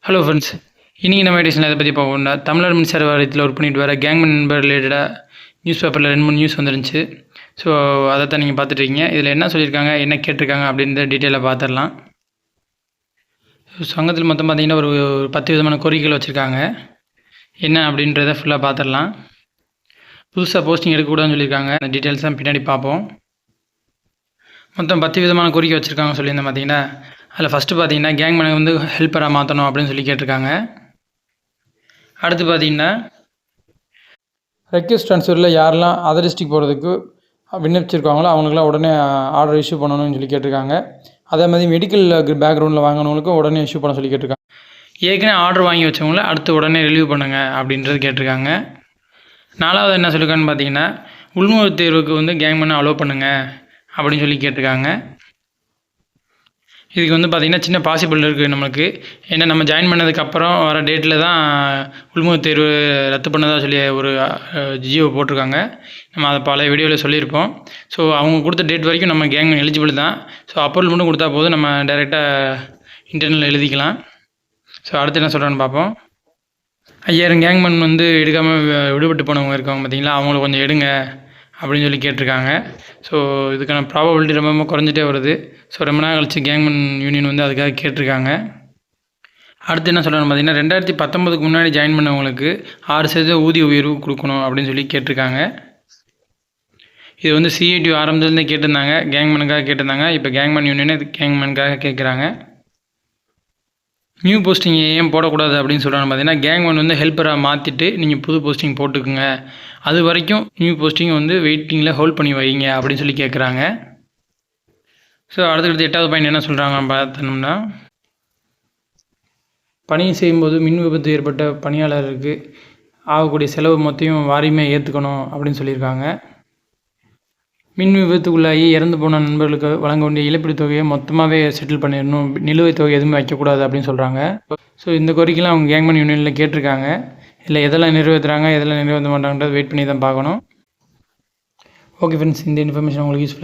Hello friends, இன்றைக்கி நம்ம எடிஷனில் எதை பற்றி பார்க்கணும்னா தமிழ்நாடு மின்சார வாரியத்தில் ஒர்க் பண்ணிட்டு வர கேங்மேன் நண்பர் ரிலேட்டடாக நியூஸ் பேப்பரில் 2-3 நியூஸ் வந்துருந்துச்சு. ஸோ அதை தான் நீங்கள் பார்த்துட்ருக்கீங்க. இதில் என்ன சொல்லியிருக்காங்க, என்ன கேட்டிருக்காங்க அப்படின்ற டீட்டெயிலாக பார்த்துடலாம். சங்கத்தில் மொத்தம் பார்த்திங்கன்னா ஒரு 10 விதமான கோரிக்கைகள் வச்சுருக்காங்க. என்ன அப்படின்றத ஃபுல்லாக பார்த்துடலாம். புதுசாக போஸ்டிங் எடுக்கக்கூடாதுன்னு சொல்லியிருக்காங்க. அந்த டீட்டெயில்ஸ் தான் பின்னாடி பார்ப்போம். மொத்தம் 10 விதமான கோரிக்கை வச்சுருக்காங்க சொல்லியிருந்தேன். பார்த்தீங்கன்னா அதில் ஃபஸ்ட்டு பார்த்தீங்கன்னா கேங்மேனை வந்து ஹெல்ப்பராக மாற்றணும் அப்படின்னு சொல்லி கேட்டிருக்காங்க. அடுத்து பார்த்தீங்கன்னா ரெக்வெஸ்ட் ட்ரான்ஸ்ஃபரில் யாரெல்லாம் அதர் டிஸ்ட்ரிக் போகிறதுக்கு விண்ணப்பிச்சிருக்காங்களோ அவங்களுக்குலாம் உடனே ஆர்டர் இஷ்யூ பண்ணணும்னு சொல்லி கேட்டிருக்காங்க. அதே மாதிரி மெடிக்கல் பேக்ரவுண்டில் வாங்கினவங்களுக்கும் உடனே இஷ்யூ பண்ண சொல்லி கேட்டிருக்காங்க. ஏற்கனவே ஆர்டர் வாங்கி வச்சவங்கள அடுத்து உடனே ரிலீவ் பண்ணுங்கள் அப்படின்றது கேட்டிருக்காங்க. 4வது என்ன சொல்லியிருக்கான்னு பார்த்தீங்கன்னா உள்முக தேர்வுக்கு வந்து கேங்மேனை அலோவ் பண்ணுங்கள் அப்படின்னு சொல்லி கேட்டிருக்காங்க. இதுக்கு வந்து பார்த்திங்கன்னா சின்ன பாசிபிள் இருக்குது நம்மளுக்கு. ஏன்னா நம்ம ஜாயின் பண்ணதுக்கப்புறம் வர டேட்டில் தான் உள்முக தேர்வு ரத்து பண்ணதாக சொல்லி ஒரு ஜியோ போட்டிருக்காங்க. நம்ம அதை பல வீடியோவில் சொல்லியிருப்போம். ஸோ அவங்க கொடுத்த டேட் வரைக்கும் நம்ம கேங்மேன் எலிஜிபிள் தான். ஸோ அப்ரூவல் மட்டும் கொடுத்தா போதும், நம்ம டைரெக்டாக இன்டர்னல் எழுதிக்கலாம். ஸோ அடுத்து என்ன சொல்கிறேன்னு பார்ப்போம். 5000 கேங்மேன் வந்து எடுக்காமல் விடுபட்டு போனவங்க இருக்காங்க பார்த்தீங்களா, அவங்கள கொஞ்சம் எடுங்க அப்படின்னு சொல்லி கேட்டிருக்காங்க. ஸோ இதுக்கான ப்ராபபிலிட்டி ரொம்ப குறைஞ்சிட்டே வருது. ஸோ ரொம்ப நாள் கழிச்சு கேங்மேன் யூனியன் வந்து அதுக்காக கேட்டிருக்காங்க. அடுத்து என்ன சொல்லணும் பார்த்தீங்கன்னா 2019க்கு முன்னாடி ஜாயின் பண்ணவங்களுக்கு 6% ஊதிய உயர்வு கொடுக்கணும் அப்படின்னு சொல்லி கேட்டிருக்காங்க. இது வந்து சிஐடி ஆரம்பத்துலேருந்தே கேட்டிருந்தாங்க, கேங்மேனுக்காக கேட்டிருந்தாங்க. இப்போ கேங்மேன் யூனியனே கேங்மேனுக்காக கேட்குறாங்க. நியூ போஸ்டிங் ஏன் போடக்கூடாது அப்படின்னு சொல்கிறாங்க பார்த்தீங்கன்னா கேங்மேன் வந்து ஹெல்ப்பராக மாற்றிட்டு நீங்கள் புது போஸ்டிங் போட்டுக்குங்க, அது வரைக்கும் நியூ போஸ்டிங் வந்து வெயிட்டிங்கில் ஹோல்ட் பண்ணி வைங்க அப்படின்னு சொல்லி கேட்குறாங்க. ஸோ அடுத்தடுத்து 8வது பாயிண்ட் என்ன சொல்கிறாங்க பார்த்தோம்னா, பணி செய்யும்போது மின் விபத்து ஏற்பட்ட பணியாளருக்கு ஆகக்கூடிய செலவு மொத்தையும் வாரியமே ஏற்றுக்கணும் அப்படின்னு சொல்லியிருக்காங்க. மின் விபத்துக்குள்ளாகி இறந்து போன நண்பர்களுக்கு வழங்க வேண்டிய இழப்பீடு தொகையை மொத்தமாகவே செட்டில் பண்ணிடணும், நிலுவைத் தொகை எதுவுமே வைக்கக்கூடாது அப்படின்னு சொல்கிறாங்க. ஸோ இந்த கோரிக்கைலாம் அவங்க கேங்மேன் யூனியனில் கேட்டிருக்காங்க. இல்லை எதெல்லாம் நிறைவேற்றுறாங்க எதெல்லாம் நிறைவேற்ற மாட்டாங்கன்றது வெயிட் பண்ணி தான் பார்க்கணும். ஓகே ஃப்ரெண்ட்ஸ், இந்த இன்ஃபர்மேஷன் உங்களுக்கு யூஸ்ஃபுல்லாக